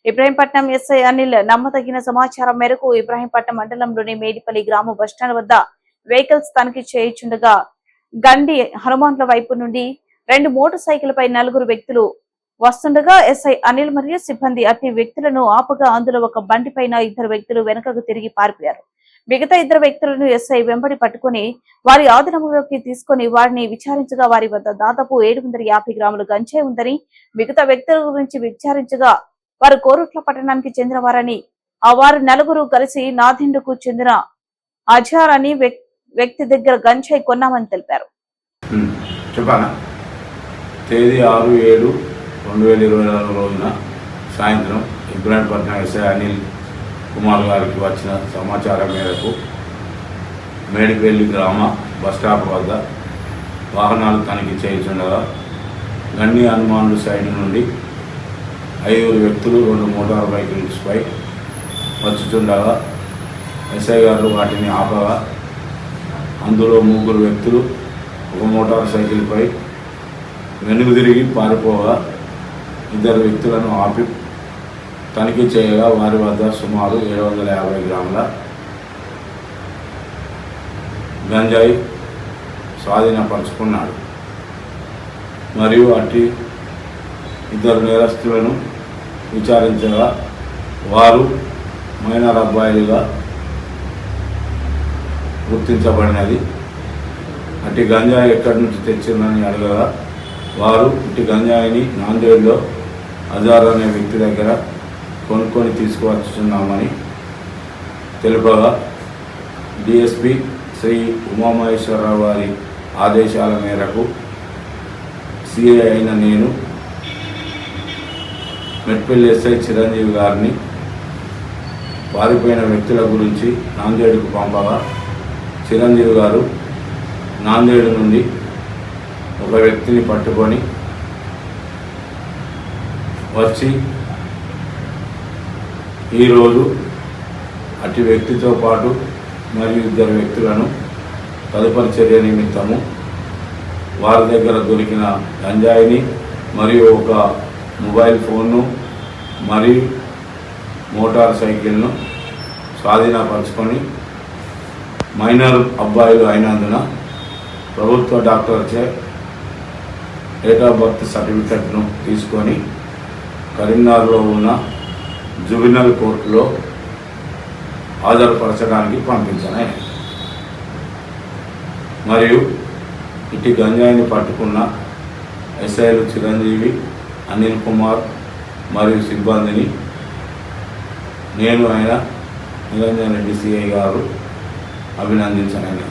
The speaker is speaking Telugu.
ఇబ్రహీంపట్నం ఎస్ఐ అనిల్ నమ్మదగిన సమాచారం మేరకు ఇబ్రహీంపట్నం మండలంలోని మేడిపల్లి గ్రామ బస్టాండ్ వద్ద వెహికల్స్ తనిఖీ చేయుచుండగా గండి హనుమాన్ల వైపు నుండి 2 మోటార్ సైకిల్ పై 4 వ్యక్తులు వస్తుండగా ఎస్ఐ అనిల్ మరియు సిబ్బంది అట్టి వ్యక్తులను ఆపగా అందులో ఒక బండి పైన 2 వ్యక్తులు వెనుకకు తిరిగి పారిపోయారు. మిగతా 2 వ్యక్తులను ఎస్ఐ వెంబడి పట్టుకుని వారి ఆధీనంలోకి తీసుకుని వారిని విచారించగా వారి వద్ద దాదాపు 750 గ్రాముల గంజాయి ఉందని, మిగతా వ్యక్తుల గురించి విచారించగా వారు కోరుట్ల పట్టణానికి చెందిన వారని, వారు 4 కలిసి నాదిండుకు చెందిన అజార్ అని వ్యక్తి దగ్గర గంజాయి కొన్నామని తెలిపారు. తేదీ 6/7/2024 రోజున సాయంత్రం ఇబ్రహీంపట్నం ఎస్ఐ అనిల్ కుమార్ గారికి వచ్చిన సమాచారం మేరకు మేడిపల్లి గ్రామ బస్టాప్ వద్ద వాహనాలు తనిఖీ చేయుచుండగా గండి హనుమాన్లు సైడ్ నుండి 5 వ్యక్తులు 2 మోటార్ బైకులపై వచ్చుచుండగా ఎస్ఐ గారు వాటిని ఆపగా అందులో 3 వ్యక్తులు 1 మోటార్ సైకిల్పై వెనుక తిరిగి పారిపోగా 2 వ్యక్తులను ఆపి తనిఖీ చేయగా వారి వద్ద సుమారు 750 గ్రాముల గంజాయి స్వాధీనపరుచుకున్నాడు. మరియు అట్టి 2 నేరస్తులను విచారించగా వారు మైనర్ అబ్బాయిలుగా గుర్తించబడినది. అట్టి గంజాయి ఎక్కడి నుంచి తెచ్చిందని అడగగా వారు ఇటు గంజాయిని నాందేడ్లో అజార్ అనే వ్యక్తి దగ్గర కొనుక్కొని తీసుకువస్తున్నామని తెలుపగా డిఎస్పి శ్రీ ఉమామహేశ్వరరావు వారి ఆదేశాల మేరకు సిఐ అయిన నేను మెట్పల్లి ఎస్ఐ చిరంజీవి గారిని పారిపోయిన వ్యక్తుల గురించి నాందేడుకు పంపగా చిరంజీవి గారు నాందేడు నుండి ఒక వ్యక్తిని పట్టుకొని వచ్చి ఈరోజు అటు వ్యక్తితో పాటు మరియు 2 వ్యక్తులను తదుపరి చర్య నిమిత్తము వారి దగ్గర దొరికిన గంజాయిని మరియు ఒక మొబైల్ ఫోన్ను మరియు మోటార్ సైకిల్ను స్వాధీనపరుచుకొని మైనర్ అబ్బాయిలు అయినందున ప్రభుత్వ డాక్టర్చే డేట్ ఆఫ్ బర్త్ సర్టిఫికెట్ను తీసుకొని కరీంనగర్లో ఉన్న జువెనైల్ కోర్టులో హాజరుపరచడానికి పంపించాను. మరియు ఇటు గంజాయిని పట్టుకున్న ఎస్ఐలు చిరంజీవి, అనిల్ కుమార్ మరియు సిబ్బందిని నేను ఆయన నిరంజన్ రెడ్డి సిఐ గారు అభినందించాను.